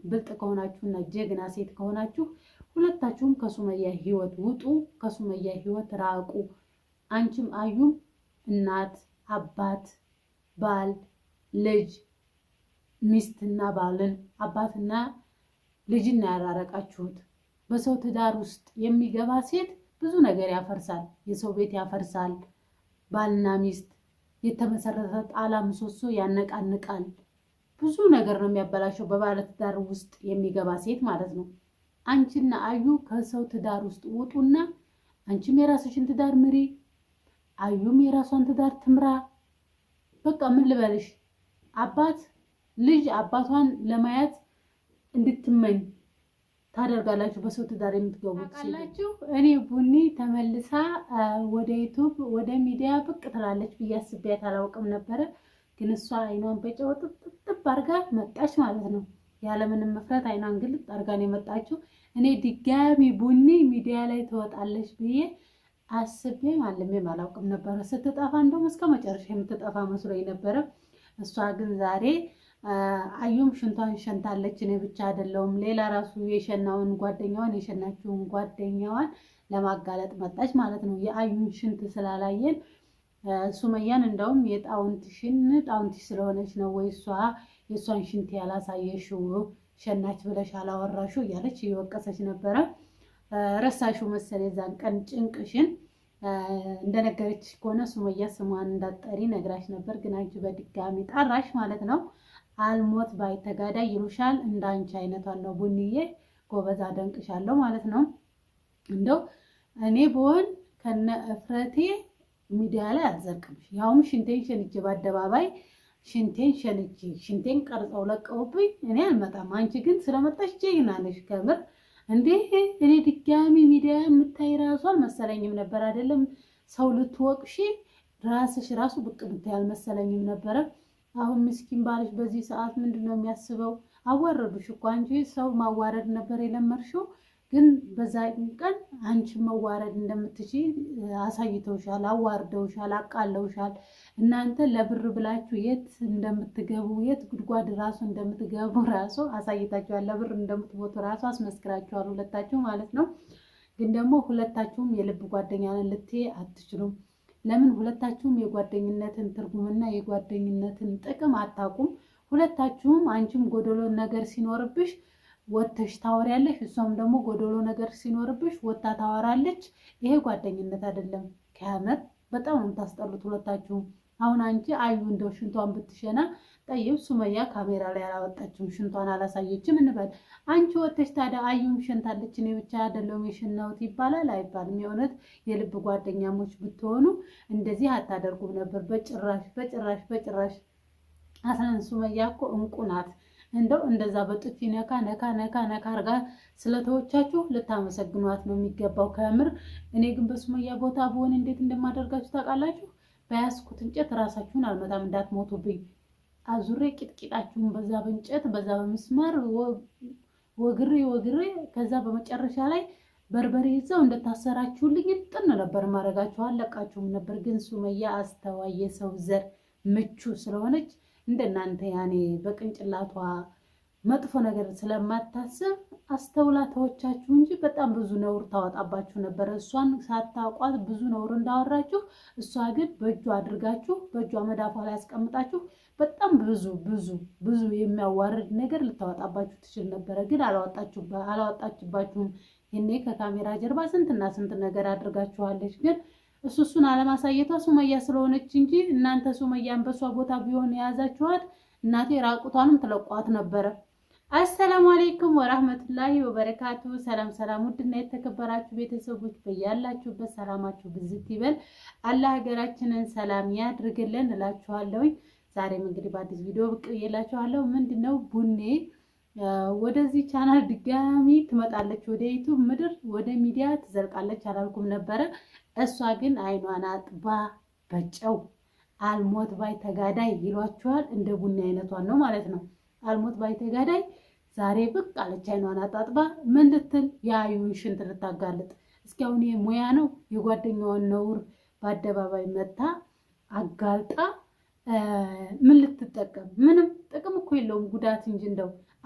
ብልጥ ከሆናችሁና ጀግና ሴት ከሆናችሁ ሁለታችሁም ከሱመያ ህይወት ውጡ፣ ከሱመያ ህይወት ራቁ። አንቺም አዩም እናት፣ አባት፣ ባል፣ ልጅ፣ ሚስትና ባልን አባትና ልጅና ያራረቃችሁት። በሰው ትዳር ውስጥ የሚገባ ሴት ብዙ ነገር ያፈርሳል። የሰው ቤት ያፈርሳል። ባልና ሚስት የተመሰረተ ጣላ ምሰሶ ያነቃንቃል። ብዙ ነገር ነው የሚያበላሸው በባለ ትዳር ውስጥ የሚገባ ሴት ማለት ነው። አንቺና አዩ ከሰው ትዳር ውስጥ ውጡና አንቺም የራስሽን ትዳር ምሪ፣ አዩም የራሷን ትዳር ትምራ። በቃ ምን ልበልሽ፣ አባት ልጅ አባቷን ለማየት እንድትመኝ ታደርጋላችሁ። በሰው ትዳር የምትገቡት ሲላችሁ እኔ ቡኒ ተመልሳ ወደ ዩቲዩብ ወደ ሚዲያ ብቅ ትላለች ብዬ አስቤያት አላውቅም ነበረ። ግን እሷ አይኗን በጨው ጥጥብ አርጋ መጣች ማለት ነው። ያለምንም መፍራት አይኗን ግልጥ አርጋ ነው የመጣችው። እኔ ድጋሚ ቡኒ ሚዲያ ላይ ትወጣለች ብዬ አስቤም አልሜም አላውቅም ነበረ። ስትጠፋ እንደውም እስከ መጨረሻ የምትጠፋ መስሎኝ ነበረ። እሷ ግን ዛሬ አዩም ሽንቷን ሸንታለች፣ እኔ ብቻ አይደለሁም ሌላ ራሱ የሸናውን ጓደኛዋን የሸናችውን ጓደኛዋን ለማጋለጥ መጣች ማለት ነው። የአዩን ሽንት ስላላየን ሱመያን እንደውም ጣውንትሽ ስለሆነች ነው ወይ እሷ የእሷን ሽንት ያላሳየሽው ሸናች ብለሽ አላወራሽው እያለች እየወቀሰች ነበረ። ረሳሽው መሰለ የዛን ቀን ጭንቅሽን። እንደነገረች ከሆነ ሱመያ ስሟን እንዳጠሪ ነግራሽ ነበር፣ ግን አንቺ በድጋሚ ጠራሽ ማለት ነው። አልሞት ባይ ተጋዳይ ይሉሻል። እንዳንቺ አይነቷን ነው ቡንዬ፣ ጎበዝ አደንቅሻለሁ ማለት ነው። እንደው እኔ ብሆን ከነ እፍረቴ ሚዲያ ላይ አልዘርቅምሽ። ያውም ሽንቴን ሸንቼ በአደባባይ ሽንቴን ቀርጸው ለቀውብኝ እኔ አልመጣም። አንቺ ግን ስለመጣሽ ጀግና ነሽ ከምር። እንዴ እኔ ድጋሚ ሚዲያ የምታይ ራሱ አልመሰለኝም ነበር። አይደለም ሰው ልትወቅሺ ራስሽ ራሱ ብቅ ብታይ አልመሰለኝም ነበረ። አሁን ምስኪን ባልሽ በዚህ ሰዓት ምንድነው የሚያስበው? አዋረዱሽ እኮ አንቺ ሰው ማዋረድ ነበር የለመድሽው። ግን በዛ ቀን አንቺ መዋረድ እንደምትችይ አሳይተውሻል፣ አዋርደውሻል፣ አቃለውሻል። እናንተ ለብር ብላችሁ የት እንደምትገቡ የት ጉድጓድ ራሱ እንደምትገቡ ራሱ አሳይታችኋል። ለብር እንደምትሞቱ ራሱ አስመስክራችኋል፣ ሁለታችሁ ማለት ነው። ግን ደግሞ ሁለታችሁም የልብ ጓደኛ ነን ልትይ አትችሉም። ለምን? ሁለታችሁም የጓደኝነትን ትርጉምና የጓደኝነትን ጥቅም አታውቁም። ሁለታችሁም አንቺም ጎደሎ ነገር ሲኖርብሽ ወተሽ ታወሪያለሽ፣ እሷም ደግሞ ጎደሎ ነገር ሲኖርብሽ ወታ ታወራለች። ይሄ ጓደኝነት አይደለም። ከመር በጣም ነው የምታስጠሉት ሁለታችሁም። አሁን አንቺ አዩ እንደው ሽንቷን ብትሸና ጠይብ፣ ሱመያ ካሜራ ላይ አላወጣችም፣ ሽንቷን አላሳየችም እንበል። አንቺ ወተሽ ታዲያ አዩም ሸንታለች እኔ ብቻ አይደለሁም የሸናሁት ይባላል አይባልም? የእውነት የልብ ጓደኛሞች ብትሆኑ እንደዚህ አታደርጉም ነበር። በጭራሽ በጭራሽ በጭራሽ። አስለን ሱመያ እኮ እንቁ ናት። እንደው እንደዛ በጥፊ ነካ ነካ ነካ ነካ አርጋ ስለተወቻችሁ ልታመሰግኗት ነው የሚገባው ከምር። እኔ ግን በሱመያ ቦታ ብሆን እንዴት እንደማደርጋችሁ ታውቃላችሁ? በያዝኩት እንጨት ራሳችሁን አልመጣም እንዳትሞቱብኝ። አዙሬ ቂጥቂጣችሁን በዛ በእንጨት በዛ በመስመር ወግሬ ከዛ በመጨረሻ ላይ በርበሬ ይዘው እንደታሰራችሁልኝ ጥን ነበር ማረጋችሁ፣ አለቃችሁም ነበር። ግን ሱመያ አስተዋይ የሰው ዘር ምቹ ስለሆነች እንደናንተ ያኔ በቅንጭላቷ መጥፎ ነገር ስለማታስብ አስተውላ ተወቻችሁ እንጂ በጣም ብዙ ነውር ታወጣባችሁ ነበር። እሷን ሳታውቋት ብዙ ነውር እንዳወራችሁ፣ እሷ ግን በእጇ አድርጋችሁ በእጇ መዳፏ ላይ ያስቀምጣችሁ በጣም ብዙ የሚያዋርድ ነገር ልታወጣባችሁ ትችል ነበረ። ግን አላወጣችባችሁም። ይሄኔ ከካሜራ ጀርባ ስንትና ስንት ነገር አድርጋችኋለች። ግን እሱን አለማሳየቷ ሱመያ ስለሆነች እንጂ እናንተ ሱመያን በሷ ቦታ ቢሆን የያዛችኋት እናቴ ራቁቷንም ትለቋት ነበረ። አሰላሙ አለይኩም ወራህመቱላሂ ወበረካቱ። ሰላም ውድና የተከበራችሁ ቤተሰቦች በያላችሁበት ሰላማችሁ ብዝት ይበል። አላህ ሀገራችንን ሰላም ያድርግልን እላችኋለሁኝ። ዛሬም እንግዲህ በአዲስ ቪዲዮ ብቅ ብዬላችኋለሁ። ምንድነው ቡኔ ወደዚህ ቻናል ድጋሚ ትመጣለች፣ ወደ ዩቲዩብ ምድር ወደ ሚዲያ ትዘልቃለች አላልኩም ነበረ። እሷ ግን አይኗን አጥባ በጨው አልሞት ባይ ተጋዳይ ይሏቸዋል። እንደ ቡኔ አይነቷን ነው ማለት ነው። አልሞት ባይ ተጋዳይ ዛሬ ብቅ አለች። አይኗን አጣጥባ ምን ልትል? የአዩን ሽንት ልታጋልጥ። እስኪ አሁን ሙያ ነው የጓደኛዋን ነውር በአደባባይ መታ አጋልጣ ምን ልትጠቀም? ምንም ጥቅም እኮ የለውም ጉዳት እንጂ። እንደው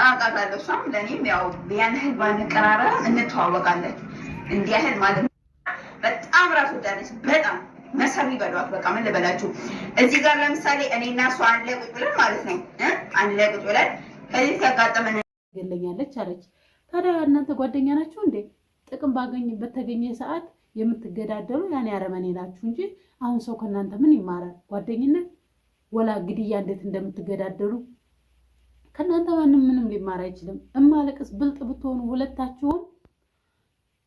አውቃታለሁ። እሷም ለእኔም ያው ያን ያህል ባንቀራረብም እንተዋወቃለን። እንዲህ ያህል ማለት ነው። በጣም ራስ ወዳለች። በጣም መሰሪ በሏት። በቃ ምን ልበላችሁ፣ እዚህ ጋር ለምሳሌ እኔና እሷ አንድ ላይ ቁጭ ብለን ማለት ነው አንድ ላይ ቁጭ ብለን ከዚህ ሲያጋጠመን ገለኛለች አለች። ታዲያ እናንተ ጓደኛ ናችሁ እንዴ? ጥቅም በተገኘ ሰዓት የምትገዳደሉ ያኔ አረመኔ ናችሁ እንጂ አሁን ሰው ከእናንተ ምን ይማራል? ጓደኝነት ወላ ግድያ እንዴት እንደምትገዳደሉ ከእናንተ ማንም ምንም ሊማር አይችልም። እማለቅስ ብልጥ ብትሆኑ ሁለታችሁም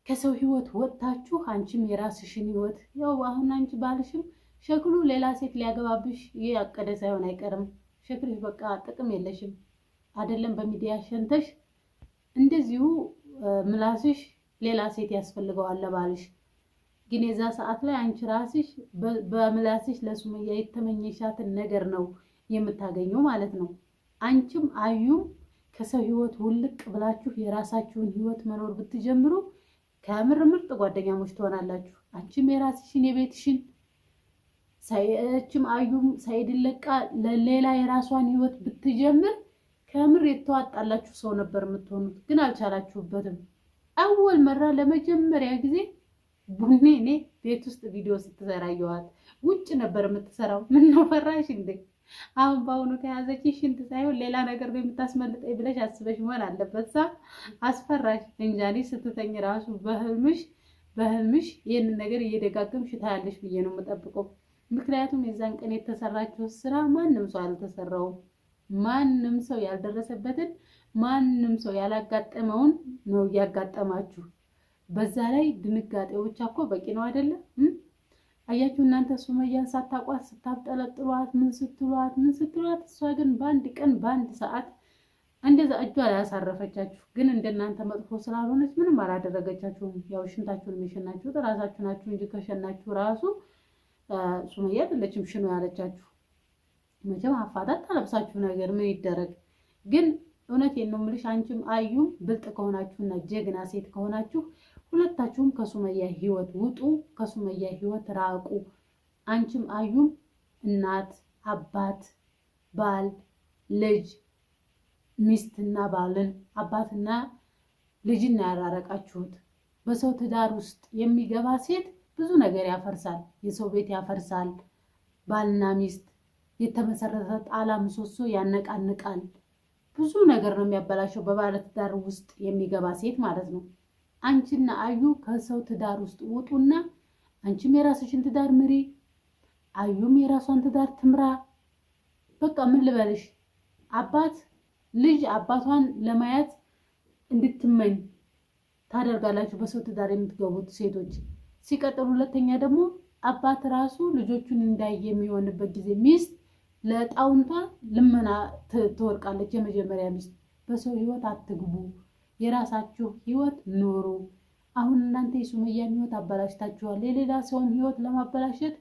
ከሰው ህይወት ወጥታችሁ አንቺም የራስሽን ህይወት ያው አሁን አንቺ ባልሽም ሸክሉ ሌላ ሴት ሊያገባብሽ ያቀደ ሳይሆን አይቀርም። ሸክልሽ በቃ ጥቅም የለሽም አይደለም። በሚዲያ ሸንተሽ እንደዚሁ ምላስሽ ሌላ ሴት ያስፈልገዋል ለባልሽ። ግን የዛ ሰዓት ላይ አንቺ ራስሽ በምላስሽ ለሱመያ የተመኘሻትን ነገር ነው የምታገኘው ማለት ነው። አንቺም አዩም ከሰው ህይወት ውልቅ ብላችሁ የራሳችሁን ህይወት መኖር ብትጀምሩ ከምር ምርጥ ጓደኛሞች ትሆናላችሁ። አንቺም የራስሽን የቤትሽን ሳይችም አዩም ሳይድን ለቃ ለሌላ የራሷን ህይወት ብትጀምር ከምር የተዋጣላችሁ ሰው ነበር የምትሆኑት። ግን አልቻላችሁበትም። አወል መራ ለመጀመሪያ ጊዜ ቡኔ እኔ ቤት ውስጥ ቪዲዮ ስትሰራ አየኋት። ውጭ ነበር የምትሰራው። ምን ነው ፈራሽ እንዴ? አሁን በአሁኑ ከያዘች ሽንት ሳይሆን ሌላ ነገር ነው የምታስመልጠኝ ብለሽ አስበሽ መሆን አለበት። ሳ አስፈራሽ እንጃኔ ስትተኝ ራሱ በህልምሽ ይህንን ነገር እየደጋገምሽ ታያለሽ ብዬ ነው የምጠብቀው። ምክንያቱም የዛን ቀን የተሰራችው ስራ ማንም ሰው አልተሰራውም። ማንም ሰው ያልደረሰበትን ማንም ሰው ያላጋጠመውን ነው እያጋጠማችሁ። በዛ ላይ ድንጋጤዎች እኮ በቂ ነው አይደለም? አያችሁ እናንተ ሱመያን ሳታቋት ስታብጠለጥሏት ምን ስትሏት እሷ ግን በአንድ ቀን በአንድ ሰዓት እንደዛ እጇ ላይ ያሳረፈቻችሁ። ግን እንደናንተ መጥፎ ስላልሆነች ምንም አላደረገቻችሁም። ያው ሽንታችሁን የሸናችሁት ራሳችሁ ናችሁ እንጂ ከሸናችሁ ራሱ ሱመያ አይደለችም ሽኑ ያለቻችሁ። መቼም አፋታት ታለብሳችሁ ነገር ምን ይደረግ። ግን እውነቴን ነው የምልሽ አንቺም አዩም ብልጥ ከሆናችሁና ጀግና ሴት ከሆናችሁ ሁለታችሁም ከሱመያ ህይወት ውጡ፣ ከሱመያ ህይወት ራቁ። አንቺም አዩም እናት፣ አባት፣ ባል፣ ልጅ፣ ሚስትና ባልን አባትና ልጅና ያራረቃችሁት። በሰው ትዳር ውስጥ የሚገባ ሴት ብዙ ነገር ያፈርሳል። የሰው ቤት ያፈርሳል። ባልና ሚስት የተመሰረተ ጣላ ምሰሶ ያነቃንቃል። ብዙ ነገር ነው የሚያበላሸው በባለ ትዳር ውስጥ የሚገባ ሴት ማለት ነው። አንቺና አዩ ከሰው ትዳር ውስጥ ውጡና አንቺም የራስሽን ትዳር ምሪ፣ አዩም የራሷን ትዳር ትምራ። በቃ ምን ልበልሽ፣ አባት ልጅ አባቷን ለማየት እንድትመኝ ታደርጋላችሁ በሰው ትዳር የምትገቡት ሴቶች። ሲቀጥል ሁለተኛ ደግሞ አባት ራሱ ልጆቹን እንዳይ የሚሆንበት ጊዜ ሚስት ለጣውንቷ ልመና ትወርቃለች። የመጀመሪያ ሚስት በሰው ህይወት አትግቡ፣ የራሳችሁ ህይወት ኑሩ። አሁን እናንተ የሱመያን ህይወት አበላሽታችኋል። የሌላ ሰውን ህይወት ለማበላሸት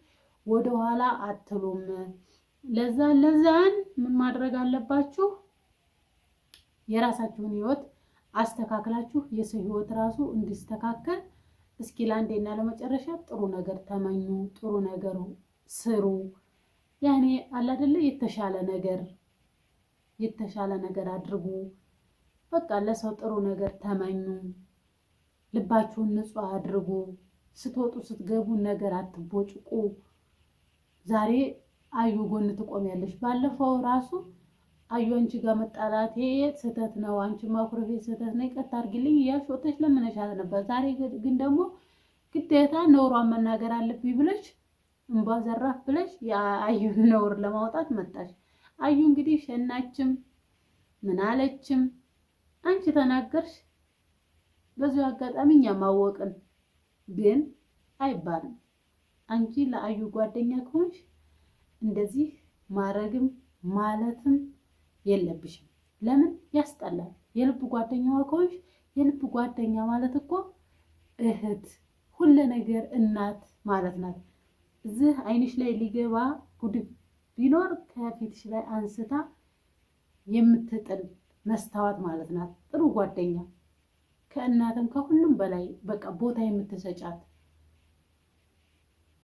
ወደኋላ አትሉም። ለዛን ምን ማድረግ አለባችሁ? የራሳችሁን ህይወት አስተካክላችሁ የሰው ህይወት ራሱ እንዲስተካከል እስኪ ለአንዴና ለመጨረሻ ጥሩ ነገር ተመኙ፣ ጥሩ ነገር ስሩ። ያኔ አለ አይደለ የተሻለ ነገር አድርጉ። በቃ ለሰው ጥሩ ነገር ተመኙ። ልባችሁን ንጹህ አድርጉ። ስትወጡ ስትገቡ ነገር አትቦጭቁ። ዛሬ አዩ ጎን ትቆሚያለሽ። ባለፈው ራሱ አዩ አንቺ ጋር መጣላቴ ስህተት ነው፣ አንቺ ማኩረፌ ስህተት ነው፣ ይቅርታ አድርጊልኝ እያልሽ ወጥተሽ ለምነሻት ነበር። ዛሬ ግን ደግሞ ግዴታ ነውሯን መናገር አለብኝ ብለሽ እንባ ዘራፍ ብለሽ የአዩን ነውር ለማውጣት መጣሽ። አዩ እንግዲህ ሸናችም ምን አለችም አንቺ ተናገርሽ። በዚሁ አጋጣሚ እኛ ማወቅን ግን አይባልም። አንቺ ለአዩ ጓደኛ ከሆንሽ እንደዚህ ማረግም ማለትም የለብሽም። ለምን ያስጠላል? የልብ ጓደኛዋ ከሆንሽ የልብ ጓደኛ ማለት እኮ እህት፣ ሁሉ ነገር እናት ማለት ናት። እዚህ አይንሽ ላይ ሊገባ ጉድፍ ቢኖር ከፊትሽ ላይ አንስታ የምትጥል መስታወት ማለት ናት። ጥሩ ጓደኛ ከእናትም ከሁሉም በላይ በቃ ቦታ የምትሰጫት